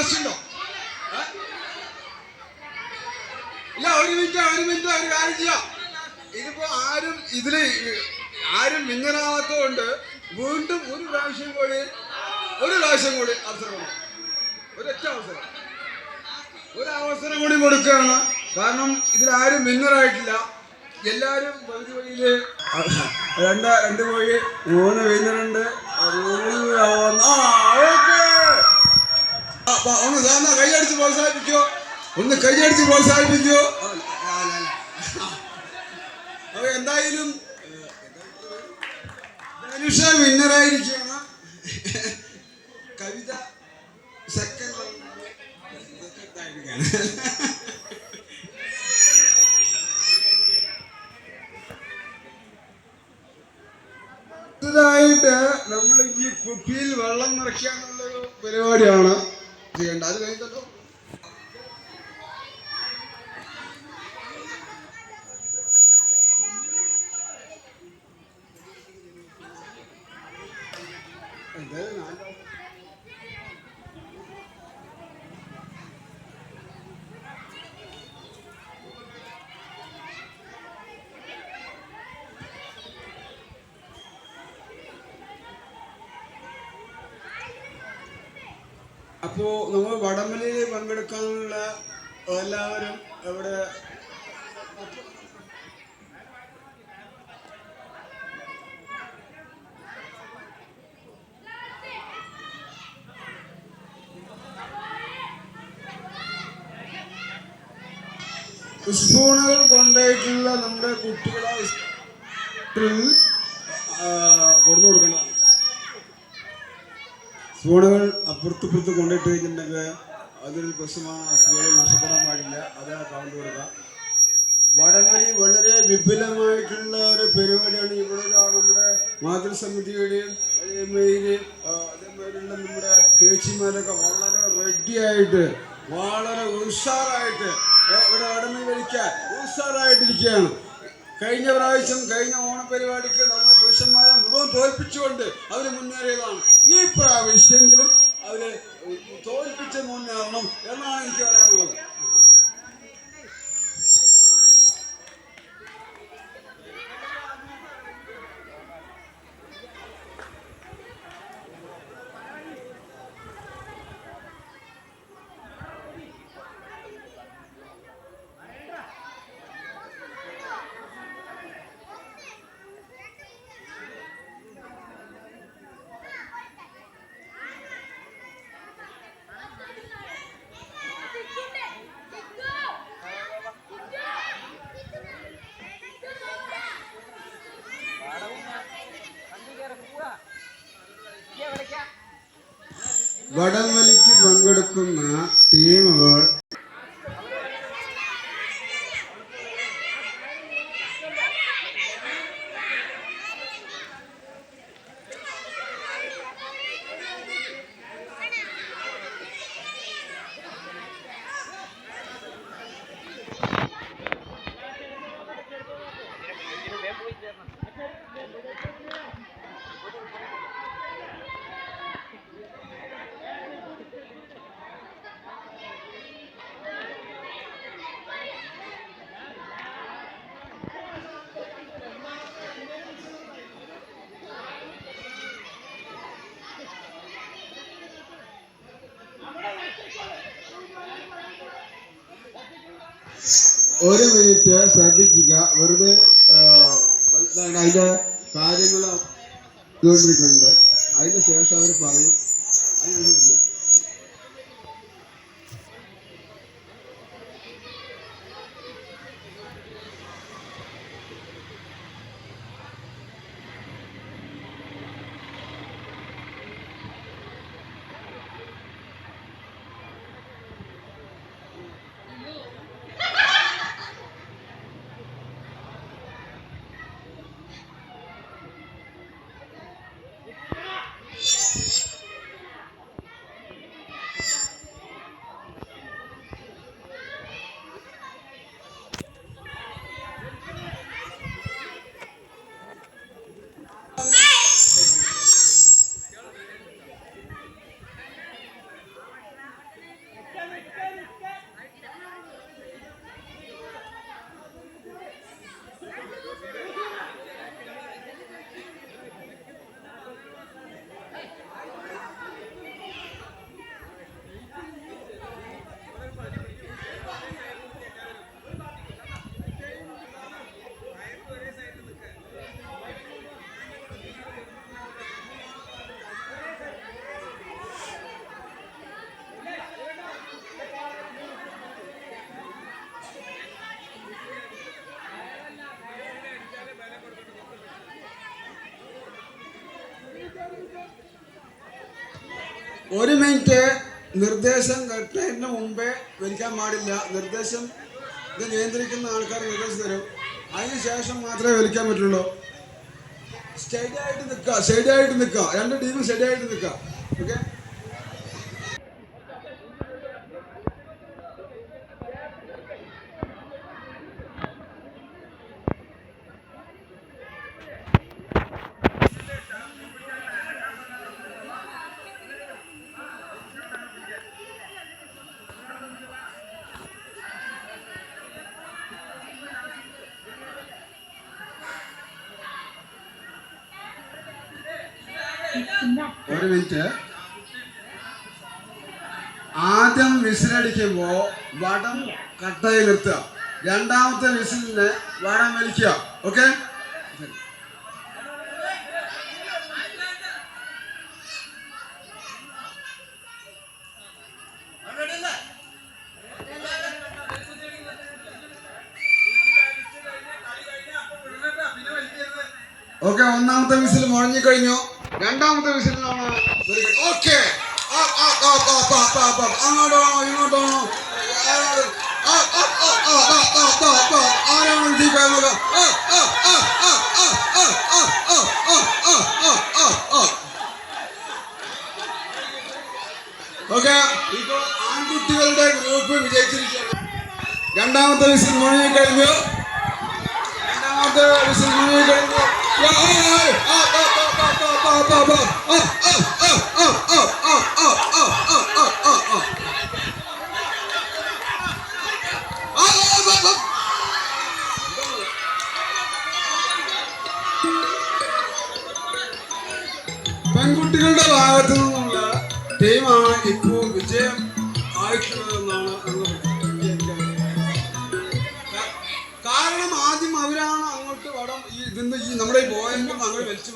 വാശിയുണ്ടോ? ഇല്ല, ഒരു മിനിറ്റ് ഒരു കാര്യം ചെയ്യാം. ഇതിപ്പോ ആരും വിന്നറാവാത്തതുകൊണ്ട് വീണ്ടും ഒരു പ്രാവശ്യം കൂടി അവസരം, ഒരൊറ്റ അവസരം കൂടി കൊടുക്കുകയാണ്. കാരണം ഇതിലാരും വിന്നറായിട്ടില്ല. എല്ലാവരും പകുതി വഴിയില് 2 കോഴി 3 വിന്നറുണ്ട്. ഒന്ന് കൈയടിച്ച് പ്രോത്സാഹിപ്പിക്കോ, അപ്പൊ എന്തായാലും ധനുഷ വിന്നറായിരിക്കുകയാണ്. കവിത സെക്കൻഡ് ായിട്ട് നമ്മൾ ഈ കുപ്പിയിൽ വെള്ളം നിറയ്ക്കാനുള്ളൊരു പരിപാടിയാണ് ചെയ്യേണ്ടത്. അത് കഴിഞ്ഞല്ലോ അപ്പോ നമ്മൾ വടംവലിയിൽ പങ്കെടുക്കാനുള്ള എല്ലാവരും ഇവിടെ സ്പൂണുകൾ കൊണ്ടായിട്ടുള്ള നമ്മുടെ കുട്ടികളെ കൊടുന്നു കൊടുക്കണം. സ്പൂണുകൾ അപ്പുറത്ത് കൊണ്ടിട്ട് കഴിഞ്ഞിട്ടുണ്ടെങ്കിൽ അതൊരു പ്രശ്നമാണ്. സ്പൂണുകൾ നഷ്ടപ്പെടാൻ പാടില്ല. അത് കൗണ്ട് കൊടുക്കുക. വടംവലി വളരെ വിപുലമായിട്ടുള്ള ഒരു പരിപാടിയാണ്. ഇവിടെ നമ്മുടെ മാതൃസമിതിയുടെയും അതേമാതിരിയുള്ള നമ്മുടെ ചേച്ചിമാരൊക്കെ വളരെ റെഡിയായിട്ട് വളരെ ഉഷാറായിട്ട് ഇവിടെ വടംവലി കളിക്കാൻ ഉഷാറായിട്ടിരിക്കുകയാണ്. കഴിഞ്ഞ ഓണപരിപാടിക്ക് നമ്മുടെ പുരുഷന്മാരെ മുഴുവൻ തോൽപ്പിച്ചുകൊണ്ട് അവർ മുന്നേറിയതാണ്. ഈ പ്രാവശ്യമെങ്കിലും അവരെ തോൽപ്പിച്ച് മുന്നേറണം എന്നാണ് എനിക്ക് പറയാനുള്ളത്. വടംവലിക്ക് പങ്കെടുക്കുന്ന ടീമുകൾ ഒരു മിനിറ്റ് ശ്രദ്ധിക്കുക. വെറുതെ അതിന്റെ കാര്യങ്ങൾ ഇതുകൊണ്ടിരിക്കുന്നുണ്ട്. അതിന് ശേഷം അവർ പറയും. അതിനനുസരിക്കുക. ഒരു മിനിറ്റ്. നിർദ്ദേശം കേട്ടതിന് മുമ്പേ വലിക്കാൻ പാടില്ല. നിർദ്ദേശം ഇത് നിയന്ത്രിക്കുന്ന ആൾക്കാർ നിർദ്ദേശം തരും. അതിന് ശേഷം മാത്രമേ വലിക്കാൻ പറ്റുള്ളൂ. സ്റ്റഡിയായിട്ട് നിൽക്കുക. രണ്ട് ടീമും സ്റ്റഡിയായിട്ട് നിൽക്കുക. ഓക്കെ. ഒരു മിനിറ്റ്. ആദ്യം വിസിലടിക്കുമ്പോ വടം കട്ടായി നിർത്തുക. രണ്ടാമത്തെ വിസിലിന് വടം വലിക്കുക. ഓക്കെ. ഓക്കെ. ഒന്നാമത്തെ വിസിൽ മുഴങ്ങിക്കഴിഞ്ഞു. രണ്ടാമത്തെ വിസിലിനാണ്. ഓക്കെ. അങ്ങോട്ടോ ഇങ്ങോട്ടോ ആരാണ് വിജയിക്കാവുന്നത്? ഓക്കെ. ഇപ്പൊ ആൺകുട്ടികളുടെ ഗ്രൂപ്പ് വിജയിച്ചിരിക്കുകയാണ്. രണ്ടാമത്തെ വിസിൽ മുഴങ്ങിക്കഴിഞ്ഞു. പെൺകുട്ടികളുടെ ഭാഗത്തു നിന്നുള്ള ടീമാണ് ഇപ്പോൾ വിജയം ആയിട്ടുള്ളതെന്നാണ്. കാരണം ആദ്യം അവരാണ് അങ്ങോട്ട് വടം ഈ നമ്മുടെ ഈ പോയിന്റ് അങ്ങോട്ട് വലിച്ചു